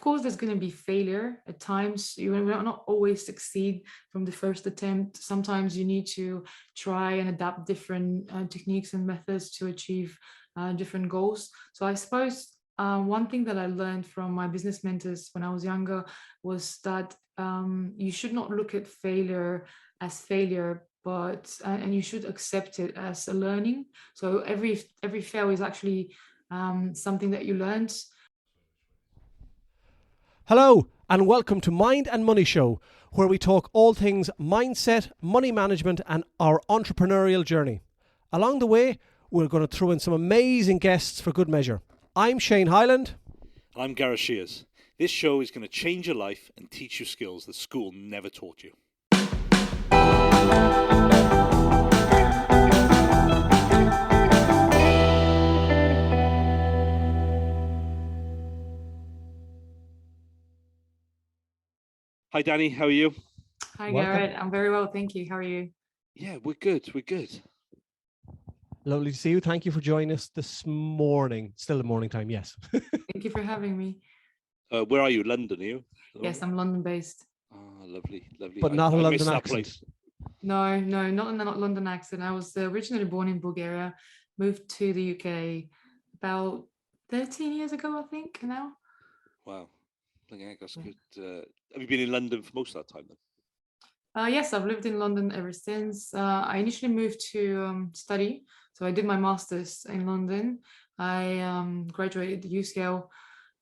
course, there's going to be failure at times. You will not always succeed from the first attempt. Sometimes you need to try and adapt different techniques and methods to achieve different goals. So I suppose one thing that I learned from my business mentors when I was younger was that you should not look at failure as failure, but and you should accept it as a learning. So every fail is actually something that you learned. Hello and welcome to Mind and Money Show, where we talk all things mindset, money management and our entrepreneurial journey. Along the way, we're going to throw in some amazing guests for good measure. I'm Shane Hyland. I'm Gareth Shears. This show is going to change your life and teach you skills that school never taught you. Hi, Dani. How are you? Hi, Welcome. Garrett. I'm very well, thank you. How are you? Yeah, we're good. We're good. Lovely to see you. Thank you for joining us this morning. Still the morning time, yes. Thank you for having me. Where are you? London, are you? Yes, I'm London-based. Oh, lovely, lovely. But not a I London miss that accent. place. No, not in the London accent. I was originally born in Bulgaria, moved to the UK about 13 years ago, I think, now. Wow. Yeah, that's good. Have you been in London for most of that time then? Yes, I've lived in London ever since. I initially moved to study. So I did my master's in London. I graduated at UCL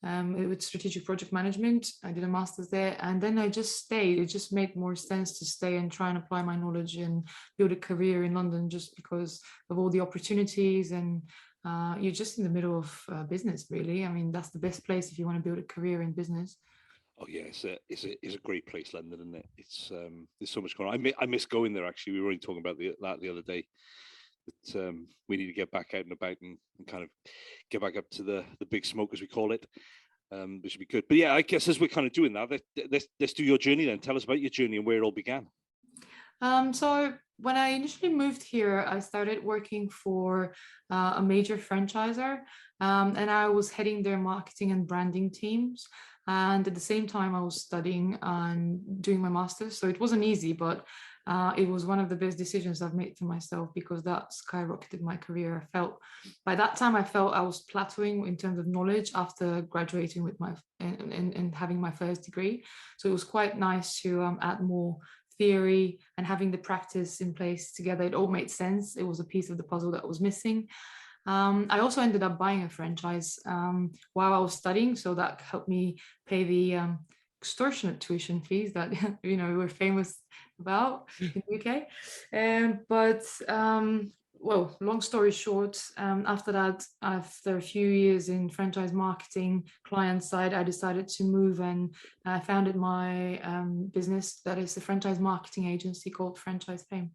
with strategic project management. I did a master's there, and then I just stayed. It just made more sense to stay and try and apply my knowledge and build a career in London, just because of all the opportunities. And you're just in the middle of business, really. I mean, that's the best place if you want to build a career in business. Oh yeah, it's a great place, London, isn't it? It's there's so much going on. I miss going there actually. We were only talking about that the other day. That we need to get back out and about and kind of get back up to the big smoke, as we call it, which would be good. But yeah, I guess as we're kind of doing that, let's do your journey then. Tell us about your journey and where it all began. So when I initially moved here, I started working for a major franchisor, and I was heading their marketing and branding teams. And at the same time, I was studying and doing my master's. So it wasn't easy, but it was one of the best decisions I've made for myself, because that skyrocketed my career. By that time, I felt I was plateauing in terms of knowledge after graduating with and having my first degree. So it was quite nice to add more theory and having the practice in place together. It all made sense. It was a piece of the puzzle that was missing. I also ended up buying a franchise while I was studying, so that helped me pay the extortionate tuition fees that we're famous about in the UK. Well, long story short, after that, after a few years in franchise marketing client side, I decided to move, and I founded my business that is a franchise marketing agency called Franchise Fame.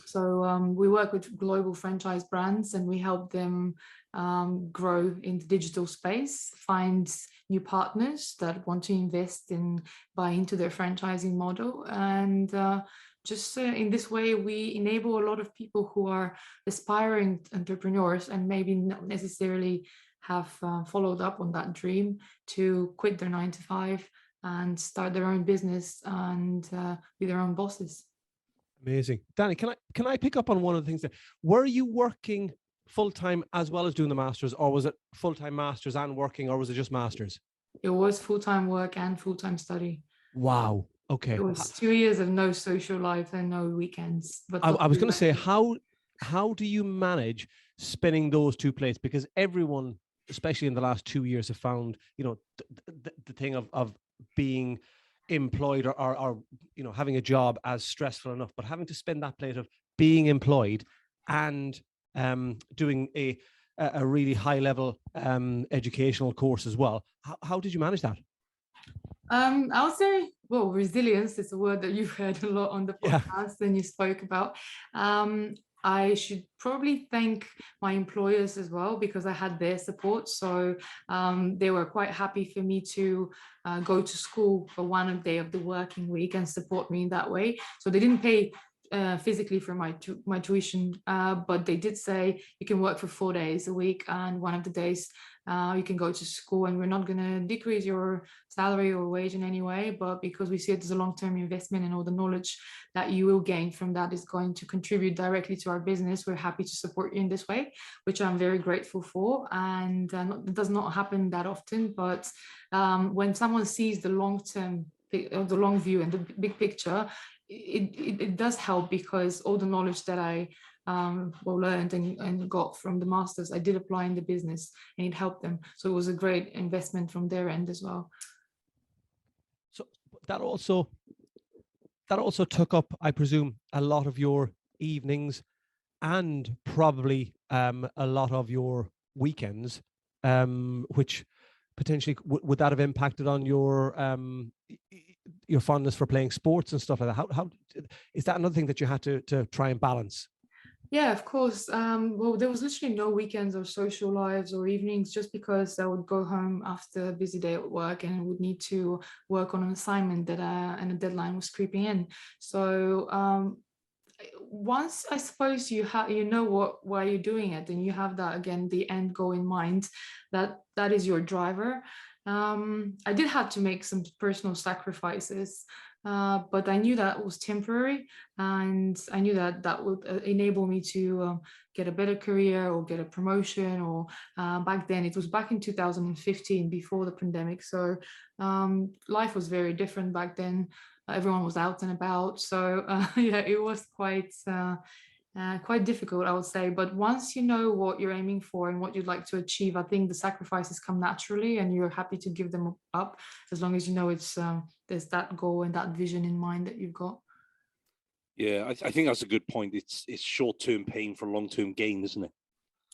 So we work with global franchise brands, and we help them grow in the digital space, find new partners that want to invest in, buy into their franchising model. And in this way, we enable a lot of people who are aspiring entrepreneurs and maybe not necessarily have followed up on that dream to quit their 9-to-5 and start their own business and be their own bosses. Amazing. Dani, can I pick up on one of the things that, were you working full-time as well as doing the masters, or was it full-time masters and working, or was it just masters? It was full-time work and full-time study. Wow. Okay. It was 2 years of no social life and no weekends. But I was going to say, how do you manage spinning those two plates? Because everyone, especially in the last 2 years, have found, the thing of being employed or having a job as stressful enough, but having to spin that plate of being employed and doing a really high level educational course as well. How did you manage that? I would say, well, resilience is a word that you've heard a lot on the podcast and you spoke about. I should probably thank my employers as well, because I had their support. So they were quite happy for me to go to school for one day of the working week and support me in that way. So they didn't pay physically for my tuition, but they did say you can work for 4 days a week, and one of the days You can go to school, and we're not going to decrease your salary or wage in any way, but because we see it as a long-term investment, and all the knowledge that you will gain from that is going to contribute directly to our business, we're happy to support you in this way, which I'm very grateful for. And it does not happen that often, but when someone sees the long-term, the long view and the big picture, it does help, because all the knowledge that I learned and got from the masters, I did apply in the business, and it helped them. So it was a great investment from their end as well. So that also took up, I presume, a lot of your evenings and probably a lot of your weekends, which potentially would that have impacted on your fondness for playing sports and stuff like that? How is that another thing that you had to try and balance? Yeah, of course. Well, there was literally no weekends or social lives or evenings, just because I would go home after a busy day at work and would need to work on an assignment that and a deadline was creeping in. So once, I suppose, you know why you're doing it, and you have that, again, the end goal in mind, that is your driver. I did have to make some personal sacrifices, but I knew that was temporary, and I knew that would enable me to get a better career or get a promotion. Or back then, it was back in 2015, before the pandemic, so life was very different back then. Everyone was out and about, so yeah, it was quite difficult, I would say. But once you know what you're aiming for and what you'd like to achieve, I think the sacrifices come naturally, and you're happy to give them up, as long as you know it's there's that goal and that vision in mind that you've got. Yeah, I think that's a good point. It's short-term pain for long-term gain, isn't it?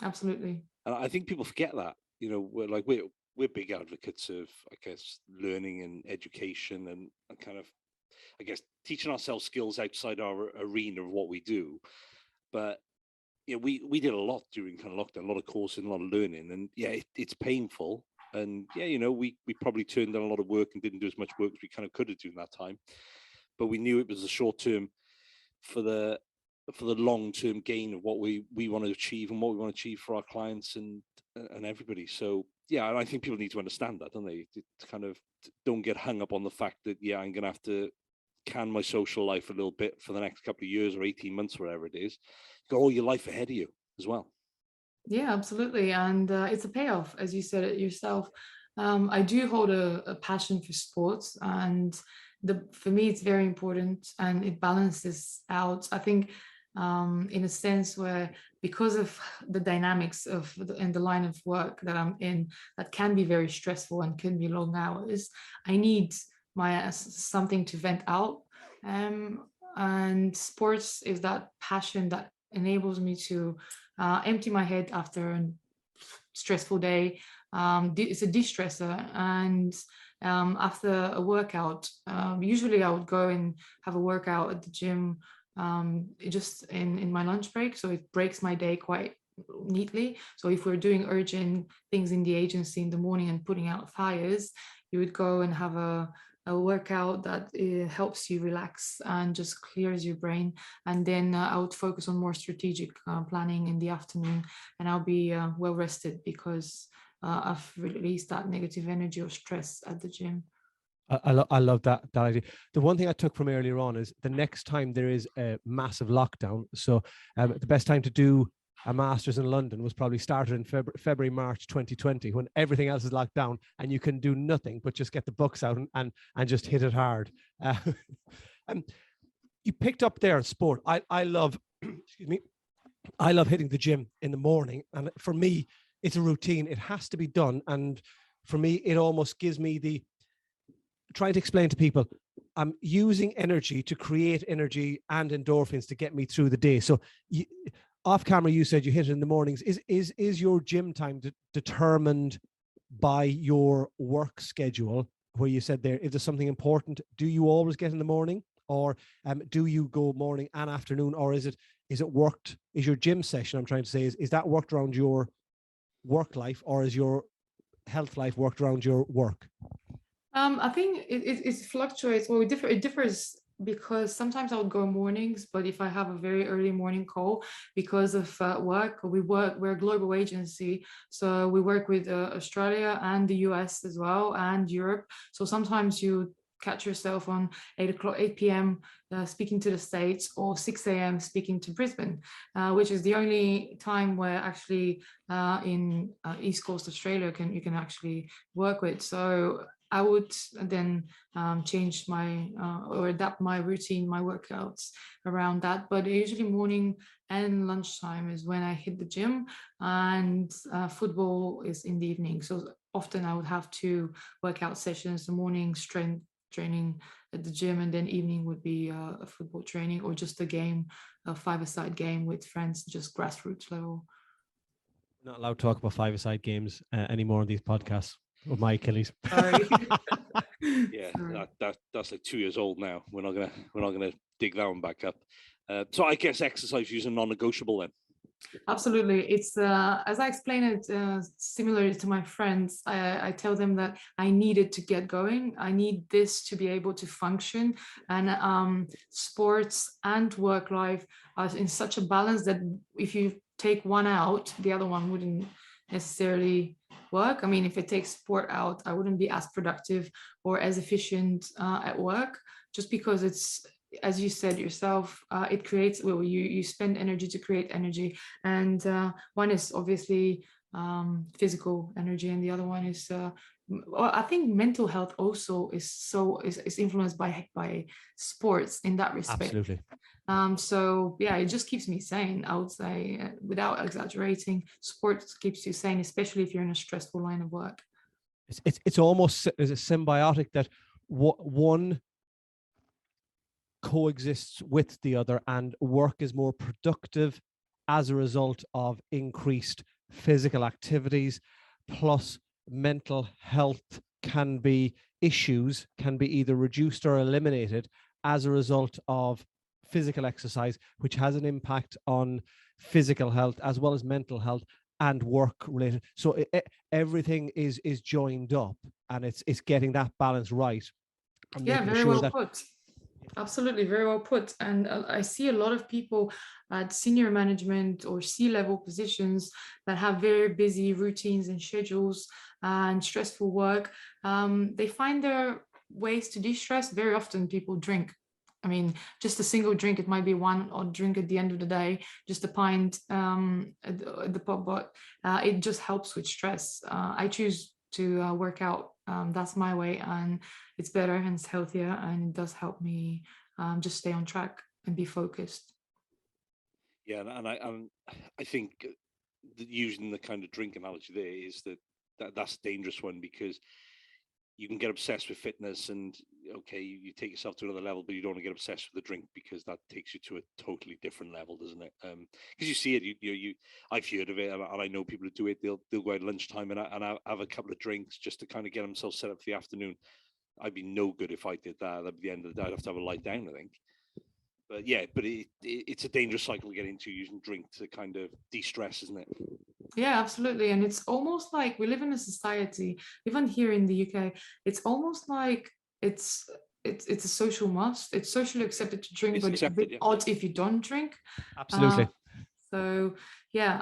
Absolutely. And I think people forget that. You know, we're big advocates of, I guess, learning and education, and kind of, I guess, teaching ourselves skills outside our arena of what we do. But yeah, we did a lot during kind of lockdown, a lot of coursing, a lot of learning, and yeah, it's painful. And yeah, you know, we probably turned down a lot of work and didn't do as much work as we kind of could have during that time. But we knew it was a short term for the long-term gain of what we want to achieve and what we want to achieve for our clients and everybody. So yeah, and I think people need to understand that, don't they? To kind of don't get hung up on the fact that, yeah, I'm gonna have to can my social life a little bit for the next couple of years or 18 months, whatever it is. You've got all your life ahead of you as well. Yeah, absolutely. And it's a payoff, as you said it yourself. I do hold a passion for sports, and for me, it's very important, and it balances out, I think, in a sense where, because of the dynamics of and the line of work that I'm in, that can be very stressful and can be long hours, I need something to vent out. And sports is that passion that enables me to empty my head after a stressful day. It's a de-stressor. And after a workout, usually I would go and have a workout at the gym, just in my lunch break. So it breaks my day quite neatly. So if we're doing urgent things in the agency in the morning and putting out fires, you would go and have a workout that helps you relax and just clears your brain. And then I would focus on more strategic planning in the afternoon, and I'll be well rested, because I've released that negative energy or stress at the gym. I love that idea. The one thing I took from earlier on is the next time there is a massive lockdown. So the best time to do a master's in London was probably started in February, March 2020, when everything else is locked down and you can do nothing but just get the books out and just hit it hard. You picked up there sport. I love, excuse me, I love hitting the gym in the morning. And for me, it's a routine. It has to be done. And for me, it almost gives me trying to explain to people, I'm using energy to create energy and endorphins to get me through the day. So off camera, you said you hit it in the mornings. Is your gym time determined by your work schedule, where you said there, if there's something important, do you always get in the morning, or do you go morning and afternoon, or is it worked? Is your gym session, I'm trying to say, is that worked around your work life, or is your health life worked around your work? I think it fluctuates. Well, it differs because sometimes I would go mornings, but if I have a very early morning call because of work, we're a global agency. So we work with Australia and the US as well, and Europe. So sometimes you catch yourself on 8 p.m. Speaking to the States, or 6 a.m. speaking to Brisbane, which is the only time where actually in East Coast Australia you can actually work with. So I would then change my or adapt my routine, my workouts around that. But usually morning and lunchtime is when I hit the gym, and football is in the evening. So often I would have 2 workout sessions: the morning strength training at the gym, and then evening would be a football training, or just a game, a 5-a-side game with friends, just grassroots level. We're not allowed to talk about 5-a-side games anymore on these podcasts. Of my Achilles. Sorry. Yeah, that's like 2 years old now. We're not gonna dig that one back up. So I guess exercise is a non-negotiable then. Absolutely. It's as I explain it, similarly to my friends, I tell them that I needed to get going. I need this to be able to function, and sports and work life are in such a balance that if you take one out, the other one wouldn't necessarily work. I mean, if it takes sport out, I wouldn't be as productive or as efficient at work, just because it's, as you said yourself, it creates, well, you spend energy to create energy, and one is obviously physical energy, and the other one is well, I think mental health also is influenced by sports in that respect. Absolutely. So yeah, it just keeps me sane, I would say, without exaggerating. Sports keeps you sane, especially if you're in a stressful line of work. It's almost as a symbiotic that one coexists with the other, and work is more productive as a result of increased physical activities, plus mental health can be either reduced or eliminated as a result of physical exercise, which has an impact on physical health as well as mental health and work related. So everything is joined up, and it's getting that balance right. Yeah, very well put. Absolutely, very well put. And I see a lot of people at senior management or C-level positions that have very busy routines and schedules and stressful work. They find their ways to de-stress. Very often people drink. I mean, just a single drink, it might be one odd drink at the end of the day, just a pint at the pub, but it just helps with stress. I choose to work out. That's my way, and it's better and it's healthier, and it does help me just stay on track and be focused. Yeah, and I think that using the kind of drink analogy there is that's a dangerous one, because you can get obsessed with fitness, and okay, you take yourself to another level, but you don't want to get obsessed with the drink, because that takes you to a totally different level, doesn't it? Because you see it, I've heard of it, and I know people who do it. They'll go at lunchtime and have a couple of drinks just to kind of get themselves set up for the afternoon. I'd be no good if I did that. At the end of the day, I'd have to have a lie down, I think. But yeah, it's a dangerous cycle to get into, using drink to kind of de-stress, isn't it? Yeah, absolutely. And it's almost like we live in a society, even here in the UK, it's almost like it's a social must. It's socially accepted to drink, but it's a bit odd if you don't drink. Absolutely. So yeah,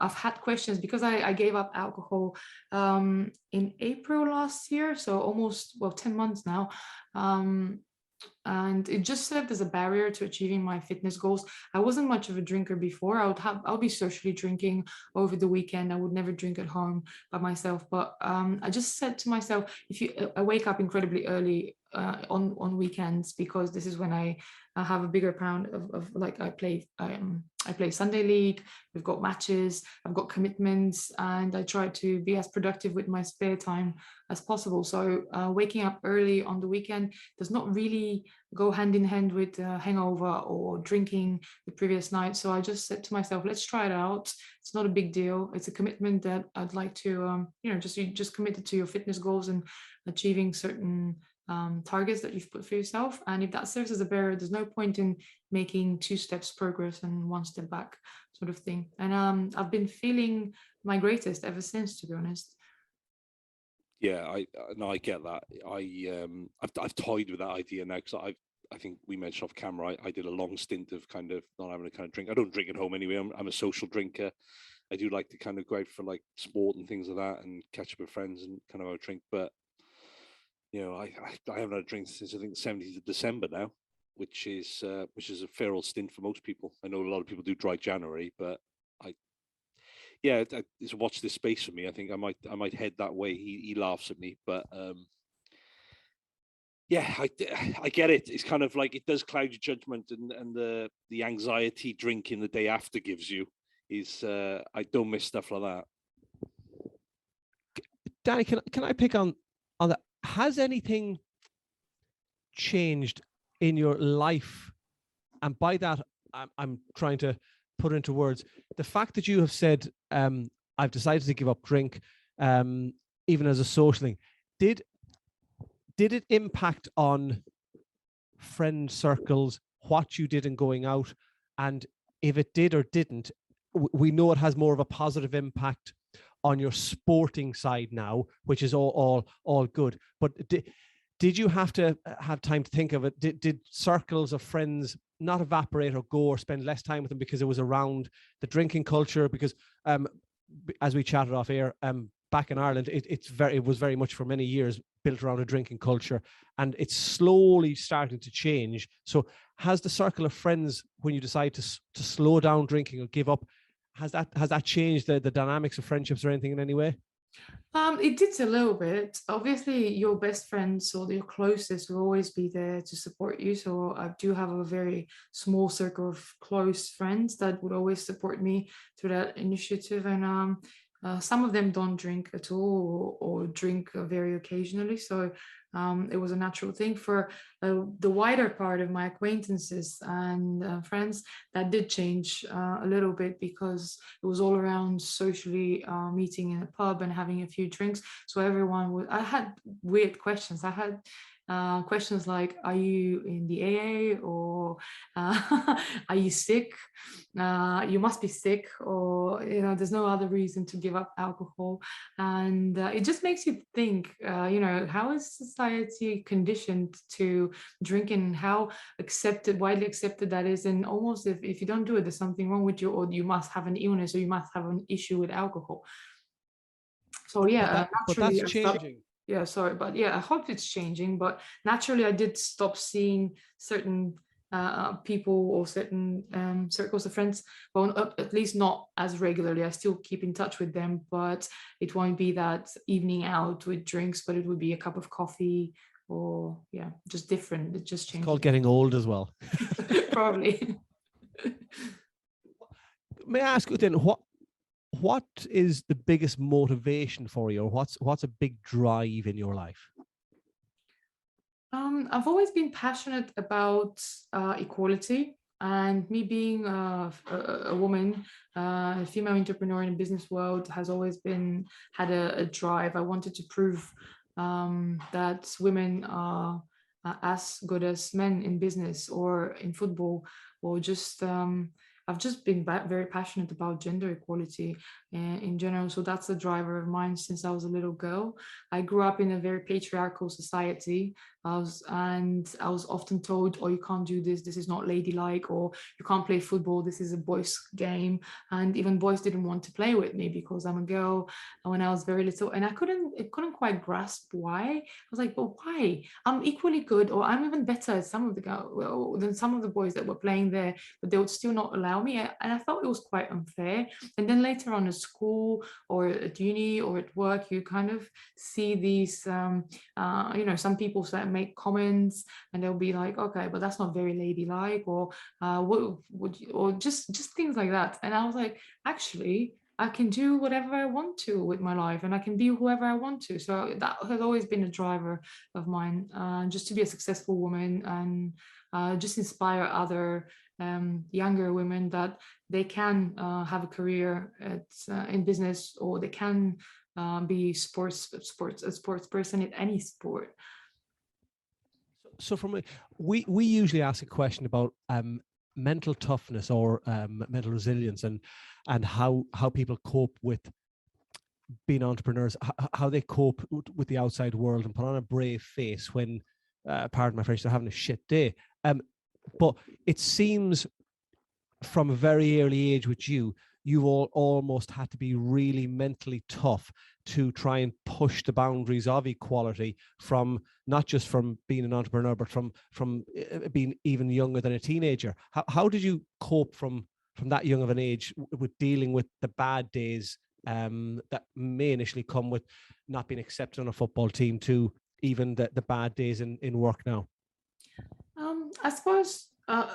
I've had questions because I gave up alcohol in April last year, so almost 10 months now. And it just served as a barrier to achieving my fitness goals. I wasn't much of a drinker before. I'll be socially drinking over the weekend. I would never drink at home by myself. But I just said to myself, I wake up incredibly early on weekends, because this is when I have a bigger pound of like I play Sunday league. We've got matches. I've got commitments, and I try to be as productive with my spare time as possible. So waking up early on the weekend does not really go hand in hand with hangover or drinking the previous night. So I just said to myself, let's try it out. It's not a big deal. It's a commitment that I'd like to, just committed to your fitness goals and achieving certain targets that you've put for yourself. And if that serves as a barrier, there's no point in making 2 steps progress and 1 step back, sort of thing. And I've been feeling my greatest ever since, to be honest. Yeah, I get that. I've toyed with that idea now, because I think we mentioned off camera, I did a long stint of kind of not having a kind of drink. I don't drink at home anyway. I'm a social drinker. I do like to kind of go out for like sport and things like that and catch up with friends and kind of have a drink. But, you know, I haven't had a drink since I think the 17th of December now, which is a fair old stint for most people. I know a lot of people do dry January, but it's watch this space for me. I think I might head that way. He laughs at me, but I get it. It's kind of like it does cloud your judgment, and the anxiety drinking the day after gives you is I don't miss stuff like that. Danny, can I pick on that? Has anything changed in your life? And by that, I'm trying to put into words the fact that you have said, I've decided to give up drink, even as a social thing. Did it impact on friend circles, what you did in going out? And if it did or didn't, we know it has more of a positive impact on your sporting side now, which is all good. But did you have to have time to think of it? Did circles of friends not evaporate or go or spend less time with them because it was around the drinking culture? Because as we chatted off air, back in Ireland, it was very much for many years built around a drinking culture, and it's slowly starting to change. So has the circle of friends, when you decide to slow down drinking or give up, has that changed the dynamics of friendships or anything in any way? It did a little bit. Obviously, your best friends or your closest will always be there to support you. So I do have a very small circle of close friends that would always support me through that initiative. And some of them don't drink at all or drink very occasionally. So it was a natural thing. For the wider part of my acquaintances and friends, that did change a little bit, because it was all around socially meeting in a pub and having a few drinks. So I had weird questions. I had questions like, are you in the AA, or are you sick? You must be sick, or there's no other reason to give up alcohol. And it just makes you think, how is society conditioned to drinking, how widely accepted that is, and almost if you don't do it, there's something wrong with you, or you must have an illness, or you must have an issue with alcohol. So naturally, but that's changing. Yeah, sorry, but I hope it's changing. But naturally, I did stop seeing certain people or certain circles of friends. Well, at least not as regularly. I still keep in touch with them, but it won't be that evening out with drinks, but it would be a cup of coffee, or just different. It just changes. It's called getting old as well. Probably. May I ask you then, what is the biggest motivation for you, or what's a big drive in your life? I've always been passionate about equality, and me being a woman, a female entrepreneur in the business world, has always had a drive. I wanted to prove that women are as good as men in business or in football, or just I've just been very passionate about gender equality in general. So that's a driver of mine since I was a little girl. I grew up in a very patriarchal society. I was often told, oh, you can't do this. This is not ladylike, or you can't play football. This is a boys' game. And even boys didn't want to play with me because I'm a girl. And when I was very little, and I couldn't quite grasp why. I was like, but why? I'm equally good, or I'm even better at some of than some of the boys that were playing there, but they would still not allow me. And I felt it was quite unfair. And then later on at school or at uni or at work, you kind of see these, some people that make comments, and they'll be like, okay, but that's not very ladylike, or what would you, or just things like that. And I was like, actually, I can do whatever I want to with my life, and I can be whoever I want to. So that has always been a driver of mine, just to be a successful woman, and just inspire other younger women that they can have a career in business, or they can be a sports person in any sport. So we usually ask a question about mental toughness or mental resilience, and how people cope with being entrepreneurs, how they cope with the outside world and put on a brave face when pardon my French, they're having a shit day. But it seems from a very early age with you, you all almost had to be really mentally tough to try and push the boundaries of equality, from not just from being an entrepreneur, but from being even younger than a teenager. How did you cope from that young of an age with dealing with the bad days that may initially come with not being accepted on a football team, to even the bad days in work now? I suppose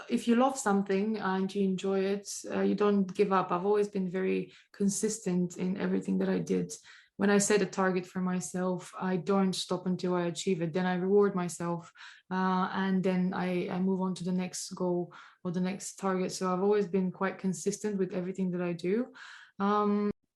if you love something and you enjoy it, you don't give up. I've always been very consistent in everything that I did. When I set a target for myself, I don't stop until I achieve it. Then I reward myself, and then I move on to the next goal or the next target. So I've always been quite consistent with everything that I do.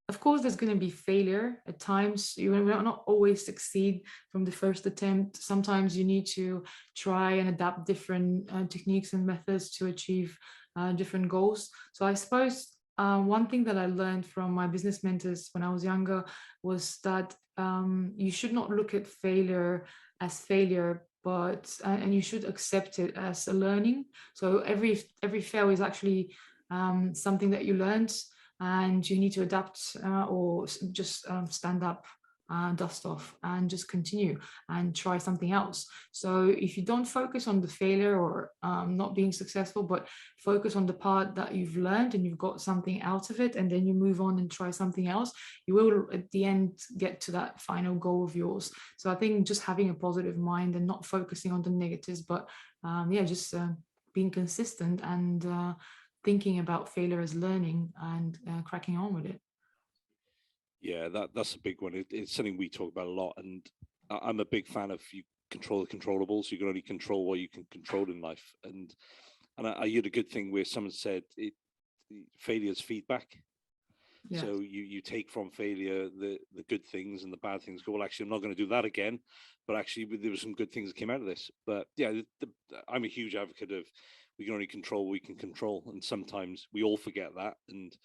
Of course, there's going to be failure at times. You will not always succeed from the first attempt. Sometimes you need to try and adapt different techniques and methods to achieve different goals. So I suppose one thing that I learned from my business mentors when I was younger was that you should not look at failure as failure, but and you should accept it as a learning. So every fail is actually something that you learned, and you need to adapt or just stand up, dust off, and just continue and try something else. So if you don't focus on the failure or not being successful, but focus on the part that you've learned and you've got something out of it, and then you move on and try something else, you will at the end get to that final goal of yours. So I think just having a positive mind and not focusing on the negatives, but just being consistent and thinking about failure as learning and cracking on with it. Yeah, that's a big one. It's something we talk about a lot, and I'm a big fan of you control the controllables. You can only control what you can control in life. And I heard a good thing where someone said failure is feedback. Yeah. So you take from failure the good things, and the bad things go, well, actually, I'm not going to do that again. But actually, there were some good things that came out of this. But yeah, I'm a huge advocate of we can only control what we can control. And sometimes we all forget that. And,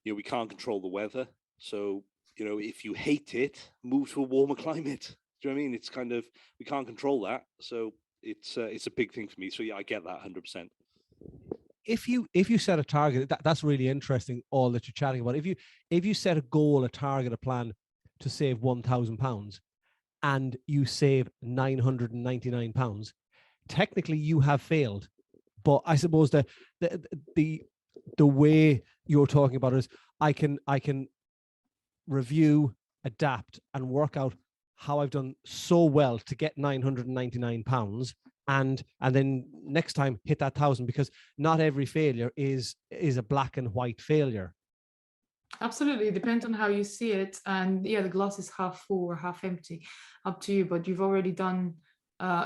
we can't control the weather. So, if you hate it, move to a warmer climate. Do you know what I mean? It's kind of, we can't control that. So it's a big thing for me. So yeah, I get that 100%. If you set a target, that's really interesting, all that you're chatting about. If you set a goal, a target, a plan to save £1,000 and you save £999, technically you have failed. But I suppose the way you're talking about it is I can review, adapt, and work out how I've done so well to get £999, and then next time hit that 1,000, because not every failure is a black and white failure. Absolutely, it depends on how you see it, and yeah, the glass is half full or half empty, up to you. But you've already done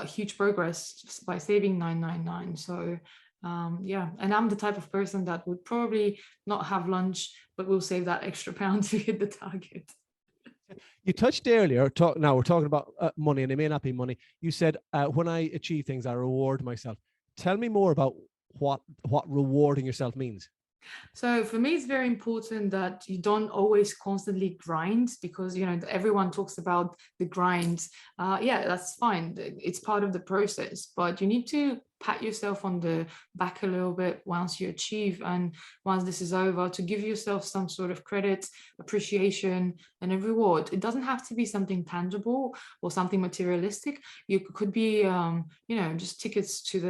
huge progress by saving 999. So and I'm the type of person that would probably not have lunch, but will save that extra pound to hit the target. You touched earlier, now we're talking about money, and it may not be money. You said, when I achieve things, I reward myself. Tell me more about what rewarding yourself means. So for me, it's very important that you don't always constantly grind, because, everyone talks about the grind. Yeah, that's fine. It's part of the process, but you need to pat yourself on the back a little bit once you achieve, and once this is over, to give yourself some sort of credit, appreciation, and a reward. It doesn't have to be something tangible or something materialistic. You could be, just tickets to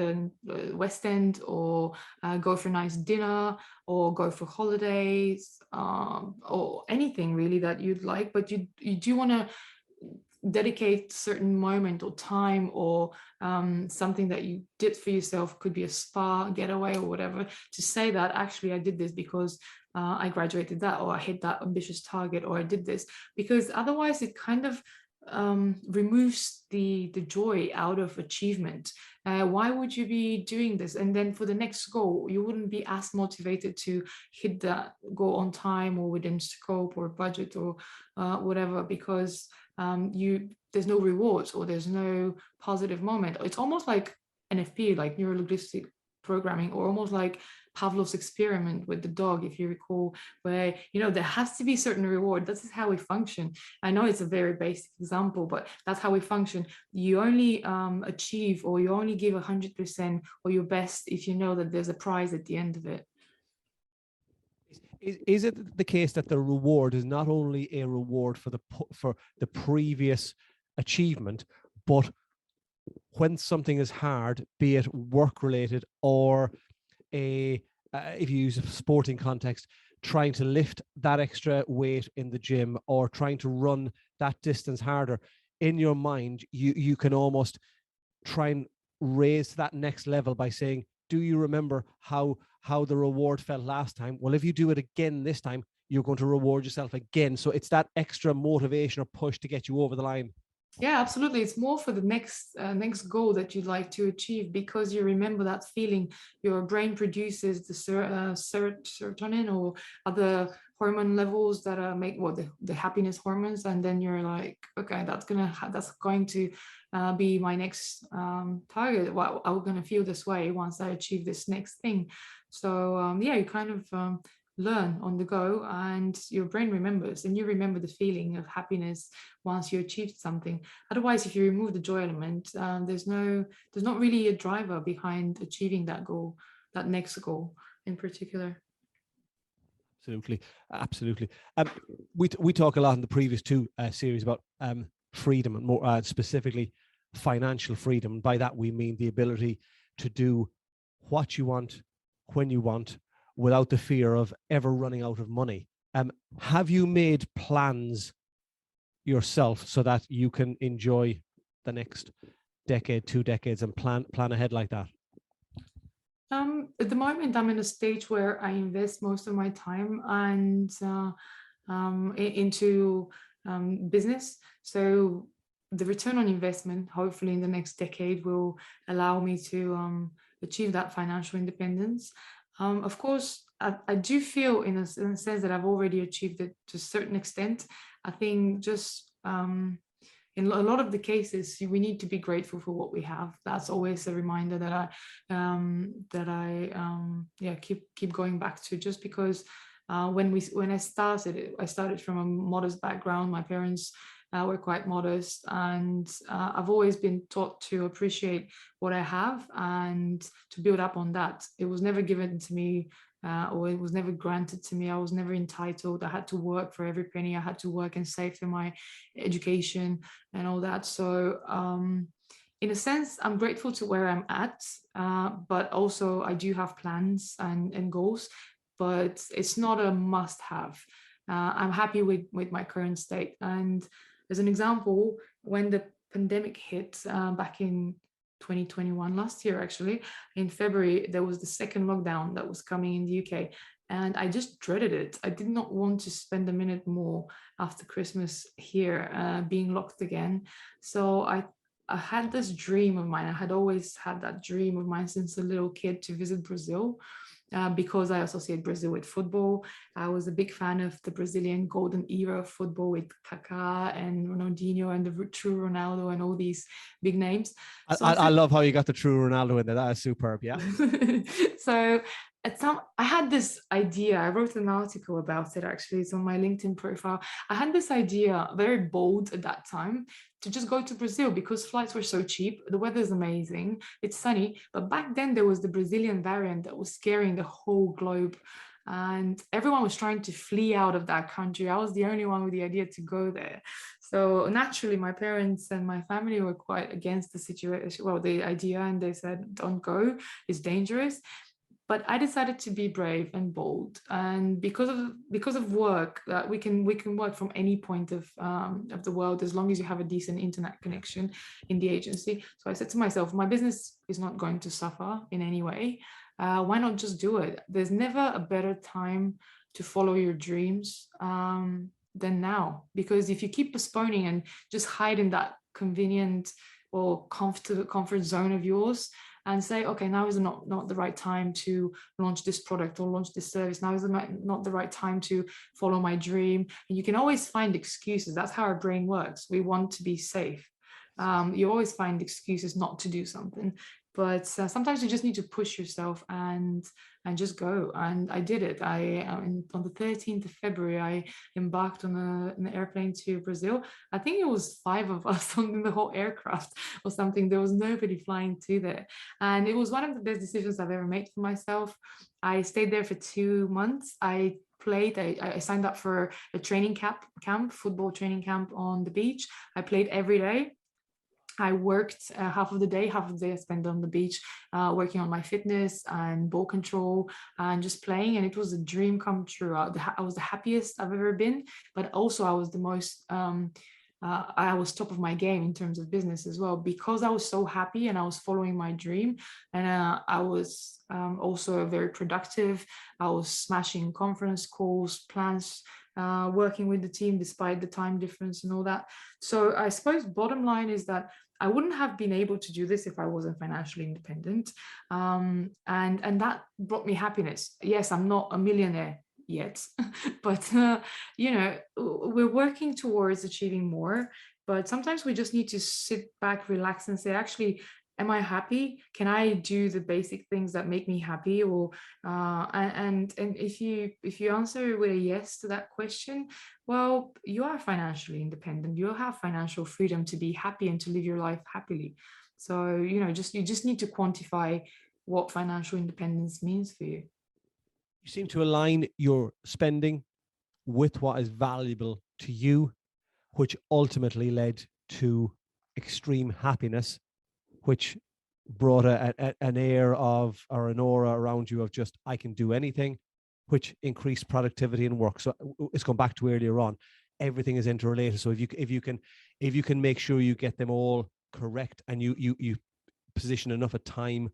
the West End, or go for a nice dinner, or go for holidays, or anything really that you'd like, but you do want to dedicate certain moment or time, or something that you did for yourself. Could be a spa getaway or whatever, to say that actually I did this because I graduated that, or I hit that ambitious target, or I did this. Because otherwise it kind of removes the joy out of achievement. Why would you be doing this? And then for the next goal, you wouldn't be as motivated to hit that goal on time, or within scope or budget, or whatever, because there's no rewards, or there's no positive moment. It's almost like NFP, like neuro-linguistic programming, or almost like Pavlov's experiment with the dog, if you recall, where, you know, there has to be certain reward. This is how we function. I know it's a very basic example, but that's how we function. You only achieve, or you only give 100% or your best if you know that there's a prize at the end of it. Is it the case that the reward is not only a reward for the previous achievement, but when something is hard, be it work related or if you use a sporting context, trying to lift that extra weight in the gym or trying to run that distance harder, in your mind, you can almost try and raise to that next level by saying, do you remember how the reward felt last time? Well, if you do it again this time, you're going to reward yourself again. So it's that extra motivation or push to get you over the line. Yeah, absolutely. It's more for the next goal that you'd like to achieve, because you remember that feeling. Your brain produces the serotonin or other hormone levels that make the happiness hormones, and then you're like, okay, that's going to be my next target. Well, I'm going to feel this way once I achieve this next thing. So yeah, you kind of learn on the go, and your brain remembers, and you remember the feeling of happiness once you achieved something. Otherwise, if you remove the joy element, there's not really a driver behind achieving that goal, that next goal in particular. Absolutely. We talk a lot in the previous two series about freedom, and more specifically financial freedom. By that we mean the ability to do what you want when you want, without the fear of ever running out of money. Have you made plans yourself so that you can enjoy the next decade, 2 decades, and plan ahead like that? At the moment, I'm in a stage where I invest most of my time and into business. So the return on investment, hopefully in the next decade, will allow me to achieve that financial independence. Of course, I do feel in a sense that I've already achieved it to a certain extent. I think just in a lot of the cases, we need to be grateful for what we have. That's always a reminder that I keep going back to, just because when I started from a modest background. My parents were quite modest, and I've always been taught to appreciate what I have and to build up on that. It was never given to me, or it was never granted to me. I was never entitled. I had to work for every penny. I had to work and save for my education and all that. So in a sense, I'm grateful to where I'm at, but also I do have plans and goals, but it's not a must-have. I'm happy with my current state. And as an example, when the pandemic hit back in 2021, last year actually, in February, there was the second lockdown that was coming in the UK, and I just dreaded it. I did not want to spend a minute more after Christmas here being locked again. So I had this dream of mine. I had always had that dream of mine since a little kid to visit Brazil. Because I associate Brazil with football. I was a big fan of the Brazilian golden era of football with Kaká and Ronaldinho and the true Ronaldo and all these big names. So I love how you got the true Ronaldo in there. That is superb, yeah. So I had this idea. I wrote an article about it, actually. It's on my LinkedIn profile. I had this idea, very bold at that time, to just go to Brazil because flights were so cheap. The weather is amazing. It's sunny. But back then there was the Brazilian variant that was scaring the whole globe. And everyone was trying to flee out of that country. I was the only one with the idea to go there. So naturally, my parents and my family were quite against the situation, well, the idea, and they said, don't go, it's dangerous. But I decided to be brave and bold, and because of work, that we can work from any point of the world, as long as you have a decent internet connection in the agency. So I said to myself, my business is not going to suffer in any way. Why not just do it? There's never a better time to follow your dreams than now, because if you keep postponing and just hide in that convenient or comfort zone of yours, and say, okay, now is not the right time to launch this product or launch this service. Now is not the right time to follow my dream. And you can always find excuses. That's how our brain works. We want to be safe. You always find excuses not to do something. But sometimes you just need to push yourself and just go. And I did it. On the 13th of February, I embarked on an airplane to Brazil. I think it was 5 of us on the whole aircraft or something. There was nobody flying to there. And it was one of the best decisions I've ever made for myself. I stayed there for 2 months. I signed up for a training camp, football training camp on the beach. I played every day. I worked half of the day I spent on the beach, working on my fitness and ball control and just playing. And it was a dream come true. I was the happiest I've ever been, but also I was the most, I was top of my game in terms of business as well, because I was so happy and I was following my dream. And I was also very productive. I was smashing conference calls, plans, working with the team despite the time difference and all that. So I suppose bottom line is that I wouldn't have been able to do this if I wasn't financially independent. And that brought me happiness. Yes, I'm not a millionaire yet, but we're working towards achieving more. But sometimes we just need to sit back, relax, and say, actually, am I happy? Can I do the basic things that make me happy? Or and if you answer with a yes to that question, well, you are financially independent. You'll have financial freedom to be happy and to live your life happily. So you just need to quantify what financial independence means for you. You seem to align your spending with what is valuable to you, which ultimately led to extreme happiness, which brought an air of, or an aura around you of just, I can do anything, which increased productivity and work. So it's gone back to earlier on. Everything is interrelated. So if you can make sure you get them all correct, and you position enough of time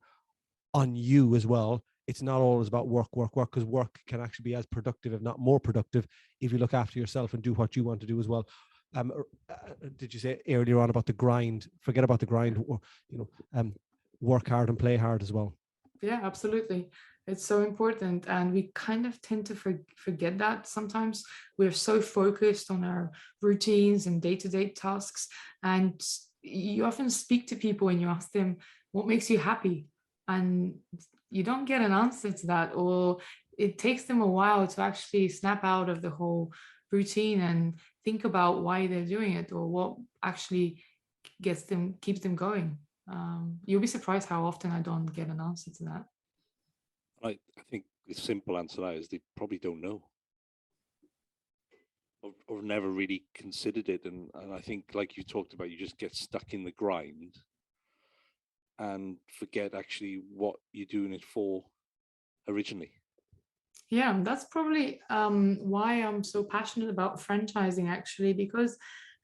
on you as well, it's not always about work, because work can actually be as productive, if not more productive, if you look after yourself and do what you want to do as well. Did you say earlier on about the grind? Forget about the grind, or work hard and play hard as well. Yeah, absolutely. It's so important. And we kind of tend to forget that sometimes. We're so focused on our routines and day-to-day tasks. And you often speak to people and you ask them, what makes you happy? And you don't get an answer to that, or it takes them a while to actually snap out of the whole routine and think about why they're doing it, or what actually keeps them going. You'll be surprised how often I don't get an answer to that. I think the simple answer to that is they probably don't know, or never really considered it. And I think, like you talked about, you just get stuck in the grind and forget actually what you're doing it for originally. Yeah, that's probably why I'm so passionate about franchising, actually, because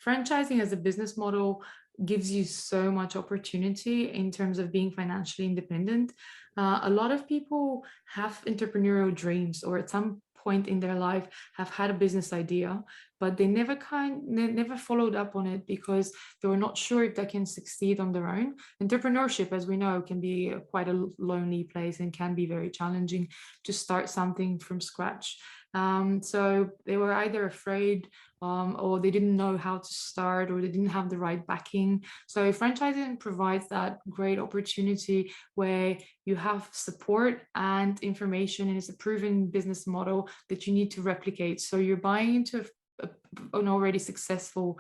franchising as a business model gives you so much opportunity in terms of being financially independent. A lot of people have entrepreneurial dreams, or at some point in their life have had a business idea, but they never followed up on it because they were not sure if they can succeed on their own. Entrepreneurship, as we know, can be quite a lonely place and can be very challenging to start something from scratch. So they were either afraid, or they didn't know how to start, or they didn't have the right backing. So franchising provides that great opportunity where you have support and information, and it's a proven business model that you need to replicate. So you're buying into an already successful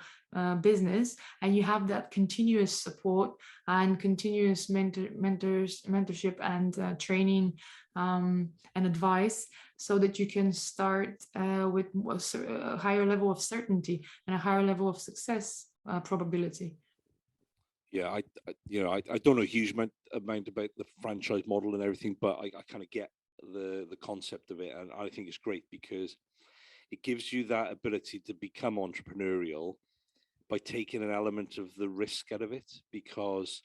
business, and you have that continuous support and continuous mentorship and training and advice, so that you can start with a higher level of certainty and a higher level of success probability. Yeah, I don't know a huge amount about the franchise model and everything, but I kind of get the concept of it, and I think it's great because it gives you that ability to become entrepreneurial by taking an element of the risk out of it, because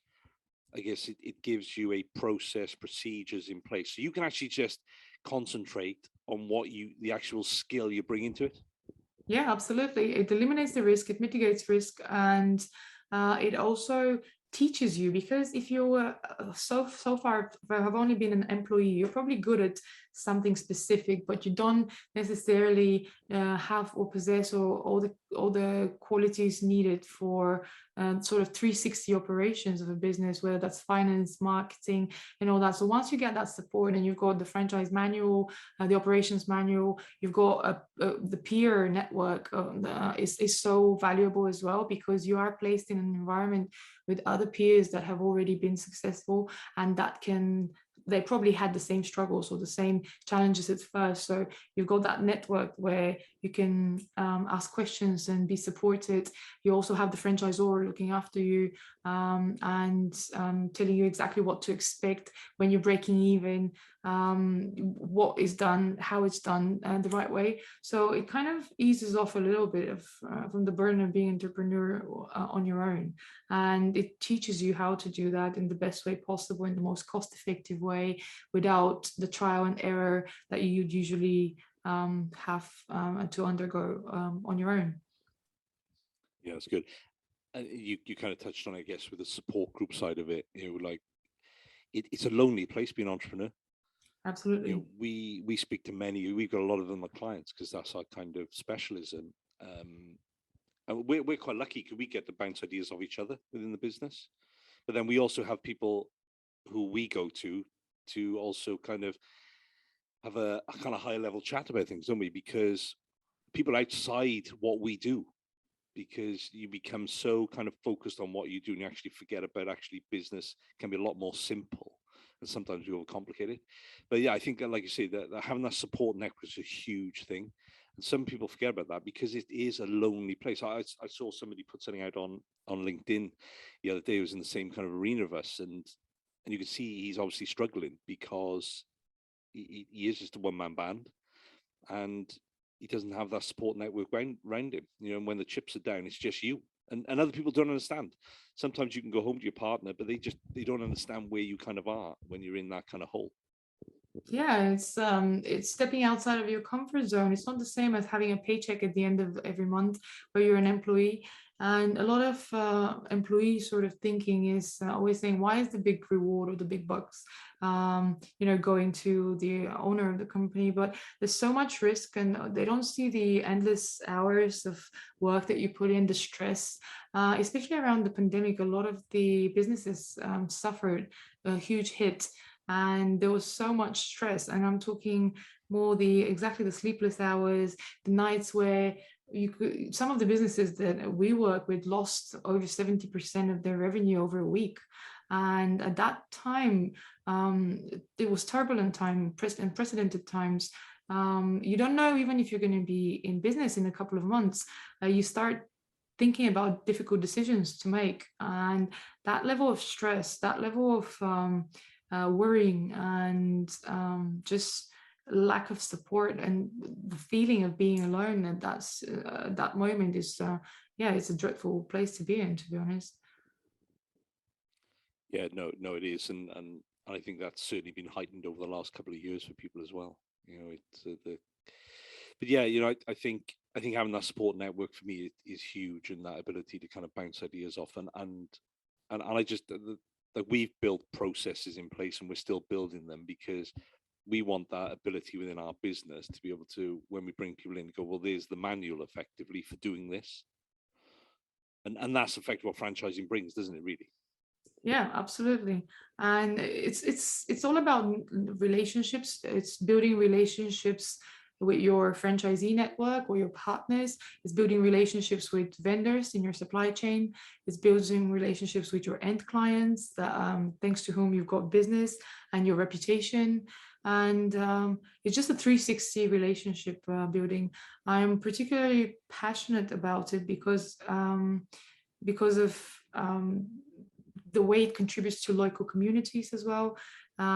I guess it gives you a process, procedures in place. So you can actually just concentrate on the actual skill you bring into it. Yeah, absolutely. It eliminates the risk, it mitigates risk, and it also teaches you, because if you're so far have only been an employee, you're probably good at something specific, but you don't necessarily have or possess all the qualities needed for sort of 360 operations of a business, whether that's finance, marketing, and all that. So once you get that support, and you've got the franchise manual, the operations manual, you've got the peer network is so valuable as well, because you are placed in an environment with other peers that have already been successful, and they probably had the same struggles or the same challenges at first. So you've got that network where you can ask questions and be supported. You also have the franchisor looking after you and telling you exactly what to expect when you're breaking even, what is done, how it's done the right way. So it kind of eases off a little bit of from the burden of being an entrepreneur on your own. And it teaches you how to do that in the best way possible, in the most cost-effective way, without the trial and error that you'd usually have to undergo on your own. Yeah, that's good. And you kind of touched on, I guess, with the support group side of it. Like it's a lonely place being an entrepreneur. Absolutely. We speak to many. We've got a lot of them as clients because that's our kind of specialism. And we're quite lucky because we get to bounce ideas off each other within the business. But then we also have people who we go to also kind of have a kind of higher level chat about things, don't we? Because people outside what we do, because you become so kind of focused on what you do and you actually forget about actually business can be a lot more simple, and sometimes we overcomplicate it. But yeah, I think that, like you say, that having that support network is a huge thing. And some people forget about that because it is a lonely place. I saw somebody put something out on LinkedIn the other day. It was in the same kind of arena of us, and you can see he's obviously struggling because he is just a one-man band, and he doesn't have that support network around him. And when the chips are down, it's just you. And other people don't understand. Sometimes you can go home to your partner, but they don't understand where you kind of are when you're in that kind of hole. Yeah, it's stepping outside of your comfort zone. It's not the same as having a paycheck at the end of every month where you're an employee. And a lot of employee sort of thinking is always saying, why is the big reward or the big bucks, going to the owner of the company? But there's so much risk, and they don't see the endless hours of work that you put in, the stress, especially around the pandemic. A lot of the businesses suffered a huge hit. And there was so much stress, and I'm talking more exactly the sleepless hours, the nights where some of the businesses that we work with lost over 70% of their revenue over a week. And at that time, it was turbulent time, unprecedented times. You don't know even if you're going to be in business in a couple of months. You start thinking about difficult decisions to make, and that level of stress, that level of worrying, and just lack of support, and the feeling of being alone at that moment is it's a dreadful place to be in, to be honest. Yeah, no, it is, and I think that's certainly been heightened over the last couple of years for people as well. But yeah, I think having that support network for me is huge, and that ability to kind of bounce ideas off, and I just that we've built processes in place, and we're still building them, because we want that ability within our business to be able to, when we bring people in, to go, well, there's the manual effectively for doing this. And that's effectively what franchising brings, doesn't it, really? Yeah, absolutely. And it's all about relationships. It's building relationships with your franchisee network or your partners. It's building relationships with vendors in your supply chain. It's building relationships with your end clients, thanks to whom you've got business and your reputation. And it's just a 360 relationship building. I'm particularly passionate about it because of the way it contributes to local communities as well.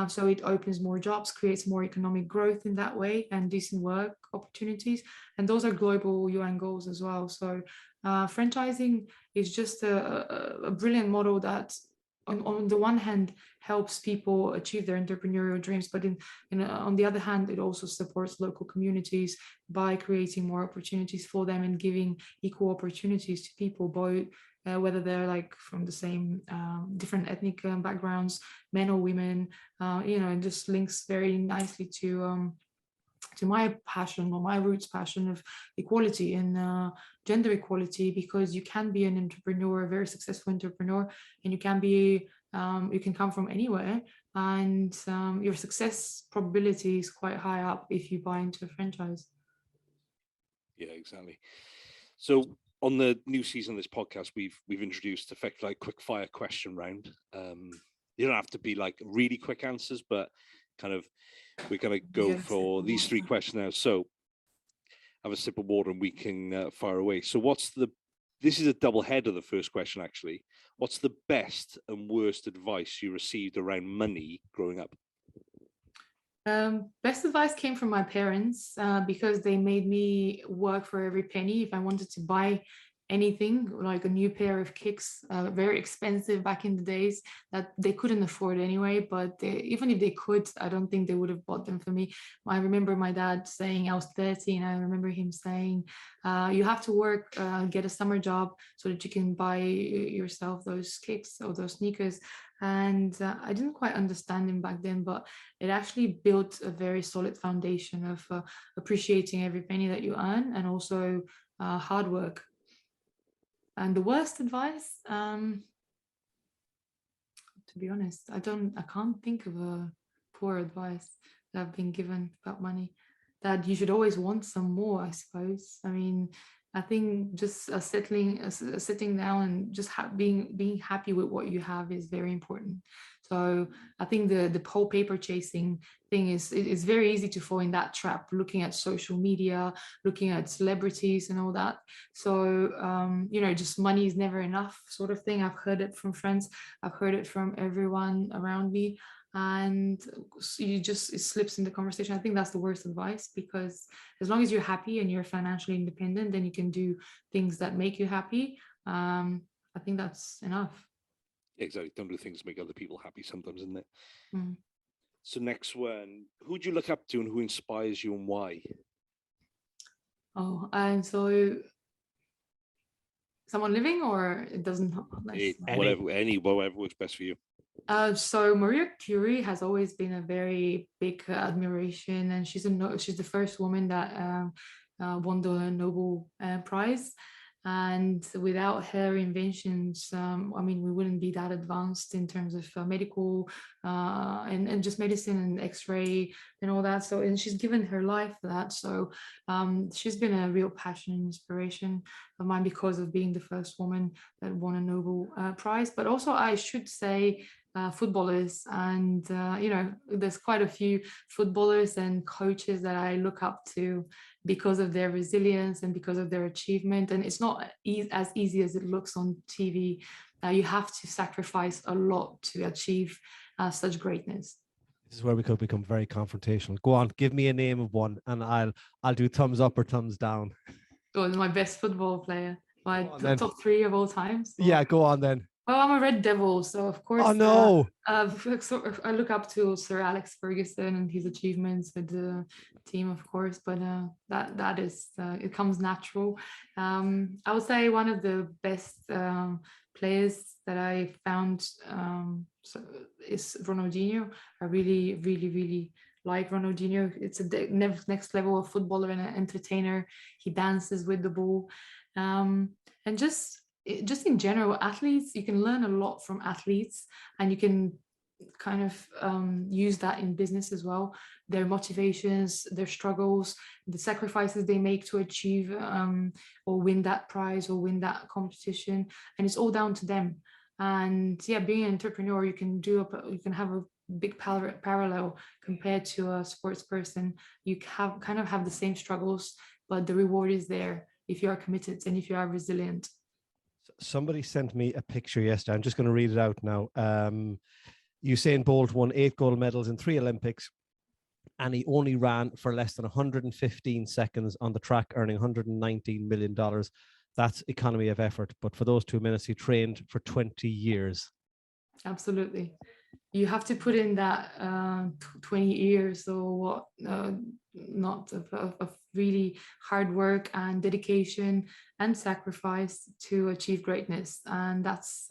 So it opens more jobs, creates more economic growth in that way, and decent work opportunities. And those are global UN goals as well. So franchising is just a brilliant model that on the one hand helps people achieve their entrepreneurial dreams, but on the other hand, it also supports local communities by creating more opportunities for them and giving equal opportunities to people, both whether they're like from the same different ethnic backgrounds, men or women. It just links very nicely to my passion, or my roots passion of equality and gender equality, because you can be an entrepreneur, a very successful entrepreneur, and you can come from anywhere, and your success probability is quite high up if you buy into a franchise. Yeah, exactly. So on the new season of this podcast, we've introduced effectively like quick fire question round. You don't have to be like really quick answers, but kind of we're going to go for these 3 questions now. So have a sip of water and we can fire away. So this is a double header, the first question actually. What's the best and worst advice you received around money growing up? Best advice came from my parents, because they made me work for every penny. If I wanted to buy anything, like a new pair of kicks, very expensive back in the days, that they couldn't afford anyway, but even if they could, I don't think they would have bought them for me. I remember my dad saying, I was 13, I remember him saying, you have to work, get a summer job so that you can buy yourself those kicks or those sneakers. And I didn't quite understand him back then, but it actually built a very solid foundation of appreciating every penny that you earn, and also hard work. And the worst advice, to be honest, I can't think of a poor advice that I've been given about money. That you should always want some more, I suppose. I mean, I think just sitting down and just being happy with what you have is very important. So I think the whole paper chasing thing is very easy to fall in that trap, looking at social media, looking at celebrities and all that. So just money is never enough sort of thing. I've heard it from friends, I've heard it from everyone around me, and it slips in the conversation. I think that's the worst advice, because as long as you're happy and you're financially independent, then you can do things that make you happy. I think that's enough. Exactly. Don't do things to make other people happy sometimes, isn't it? Mm. So next one, who do you look up to and who inspires you and why? Oh, and so someone living, or it doesn't? Whatever works best for you. So Maria Curie has always been a very big admiration, and she's the first woman that won the Nobel Prize. And without her inventions, we wouldn't be that advanced in terms of medical and just medicine and X-ray and all that. So, and she's given her life for that. So she's been a real passion and inspiration of mine, because of being the first woman that won a Nobel Prize. But also, I should say, footballers, and there's quite a few footballers and coaches that I look up to because of their resilience and because of their achievement. And it's not as easy as it looks on TV. You have to sacrifice a lot to achieve such greatness. This is where we could become very confrontational. Go on, give me a name of one, and I'll do thumbs up or thumbs down. Oh, my best football player, my top 3 of all time. So. Yeah, go on then. Well, I'm a Red Devil, so of course. Oh no! I look up to Sir Alex Ferguson and his achievements with the team, of course. But that is it comes natural. I would say one of the best players that I found is Ronaldinho. I really, really, really like Ronaldinho. It's a next level of footballer and an entertainer. He dances with the ball, and just in general, athletes, you can learn a lot from athletes, and you can kind of use that in business as well. Their motivations, their struggles, the sacrifices they make to achieve or win that prize or win that competition, and it's all down to them. And yeah, being an entrepreneur, you can have a big parallel compared to a sports person. You kind of have the same struggles, but the reward is there if you are committed and if you are resilient. Somebody sent me a picture yesterday. I'm just going to read it out now. Usain Bolt won 8 gold medals in 3 Olympics, and he only ran for less than 115 seconds on the track, earning $119 million. That's economy of effort. But for those 2 minutes, he trained for 20 years. Absolutely. you have to put in that 20 years or what, not of really hard work and dedication and sacrifice to achieve greatness. And that's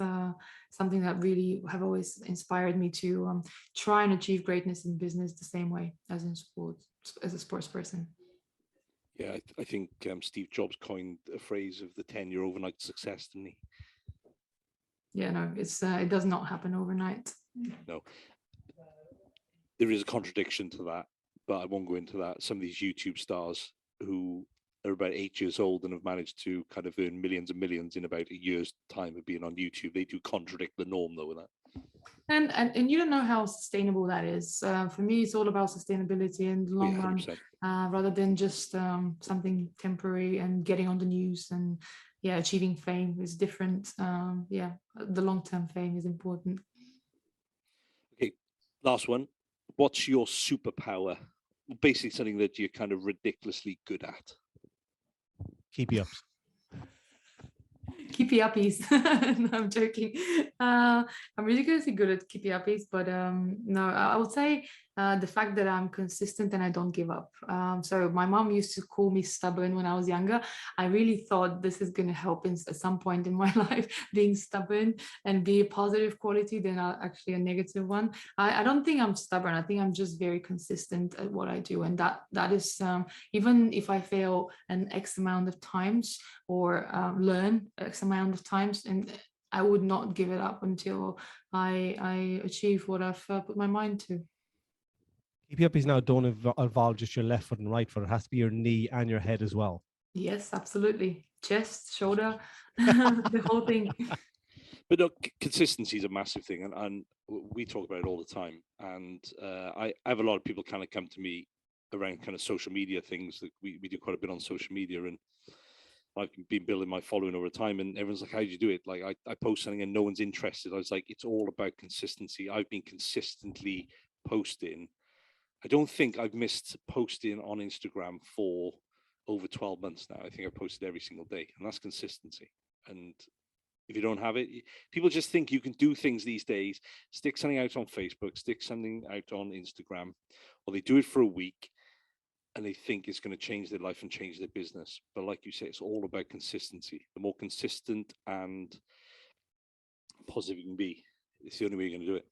something that really have always inspired me to try and achieve greatness in business the same way as in sports, as a sports person. Yeah, I think Steve Jobs coined a phrase of the 10-year overnight success, didn't he? Yeah, no, it does not happen overnight. No. There is a contradiction to that, but I won't go into that. Some of these YouTube stars who are about 8 years old and have managed to kind of earn millions and millions in about a year's time of being on YouTube, they do contradict the norm, though, with that. And you don't know how sustainable that is. For me, it's all about sustainability in the long run, rather than just something temporary and getting on the news and achieving fame is different. The long-term fame is important. Okay, last one. What's your superpower? Basically something that you're kind of ridiculously good at. Keepy ups. Keepy uppies. No, I'm joking. I'm ridiculously good at keepy uppies, but no, I would say the fact that I'm consistent and I don't give up. So my mom used to call me stubborn when I was younger. I really thought this is going to help at some point in my life, being stubborn and be a positive quality than actually a negative one. I don't think I'm stubborn. I think I'm just very consistent at what I do. And that is, even if I fail an X amount of times or learn X amount of times, and I would not give it up until I achieve what I've put my mind to. Keepy uppies now don't involve just your left foot and right foot. It has to be your knee and your head as well. Yes, absolutely. Chest, shoulder, the whole thing. But look, consistency is a massive thing, and we talk about it all the time. And I have a lot of people kind of come to me around kind of social media things that we do quite a bit on social media, and I've been building my following over time, and everyone's like, how do you do it? Like I post something and no one's interested. I was like, it's all about consistency. I've been consistently posting. I don't think I've missed posting on Instagram for over 12 months now. I think I've posted every single day, and that's consistency. And if you don't have it, people just think you can do things these days, stick something out on Facebook, stick something out on Instagram, or they do it for a week and they think it's going to change their life and change their business. But like you say, it's all about consistency. The more consistent and positive you can be, it's the only way you're going to do it.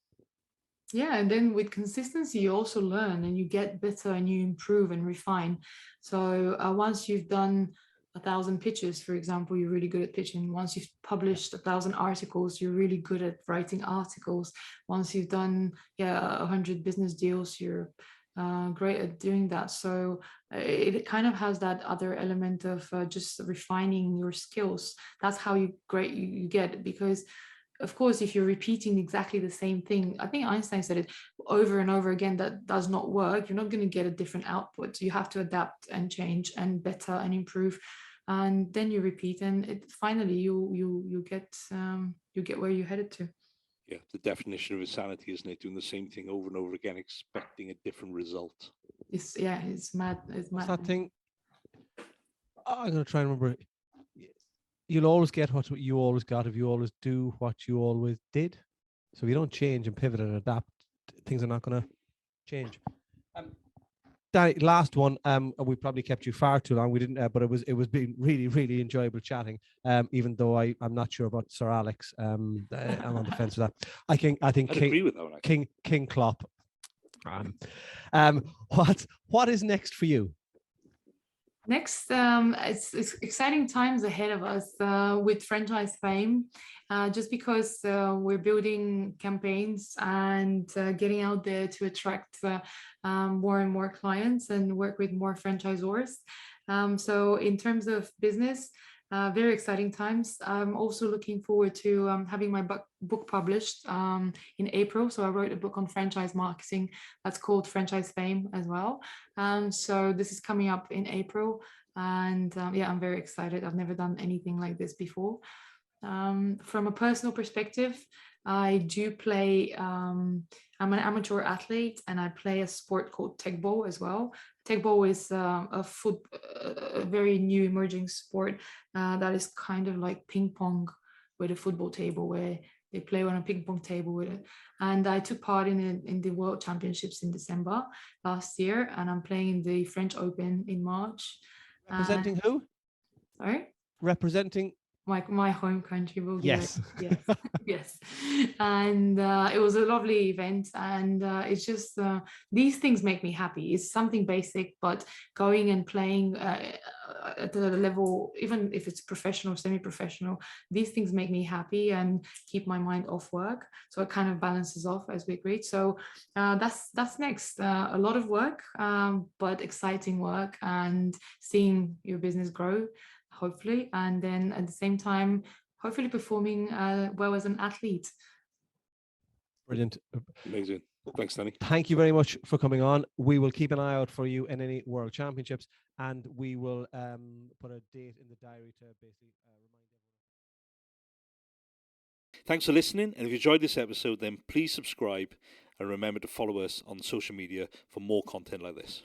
Yeah, and then with consistency, you also learn and you get better and you improve and refine. So once you've done 1,000 pitches, for example, you're really good at pitching. Once you've published 1,000 articles, you're really good at writing articles. Once you've done 100 business deals, you're great at doing that. So it kind of has that other element of just refining your skills. That's how you get, because of course, if you're repeating exactly the same thing, I think Einstein said it over and over again, that does not work. You're not going to get a different output. You have to adapt and change and better and improve, and then you repeat, and finally you get where you're headed to. Yeah, the definition of insanity, isn't it? Doing the same thing over and over again, expecting a different result. It's mad. It's mad. What's that thing? I'm going to try and remember. You'll always get what you always got if you always do what you always did. So if you don't change and pivot and adapt, things are not going to change. Dani, last one. We probably kept you far too long. We didn't, but it was being really, really enjoyable chatting. Even though I'm not sure about Sir Alex. I'm on the fence with that. I think I'd agree with that one, King Klopp. What is next for you? Next, it's exciting times ahead of us with Franchise Fame, just because we're building campaigns and getting out there to attract more and more clients and work with more franchisors. So in terms of business, very exciting times. I'm also looking forward to having my book published in April. So I wrote a book on franchise marketing that's called Franchise Fame as well. So this is coming up in April, and I'm very excited. I've never done anything like this before. From a personal perspective, I do play, I'm an amateur athlete, and I play a sport called tegball as well. Tegball is a very new emerging sport that is kind of like ping pong with a football table, where They play on a ping pong table with it. And I took part in the World Championships in December last year, and I'm playing in the French Open in March. Representing who? Sorry? Representing My home country, Bulgaria. Yes. Yes. Yes. And it was a lovely event. And it's just these things make me happy. It's something basic, but going and playing at the level, even if it's professional, semi-professional, these things make me happy and keep my mind off work. So it kind of balances off, as we agreed. So that's next. A lot of work, but exciting work, and seeing your business grow, hopefully, and then at the same time hopefully performing well as an athlete. Brilliant. Amazing. Thanks, Dani. Thank you very much for coming on. We will keep an eye out for you in any World Championships, and we will put a date in the diary to basically remind everyone. Thanks for listening, and if you enjoyed this episode, then please subscribe and remember to follow us on social media for more content like this.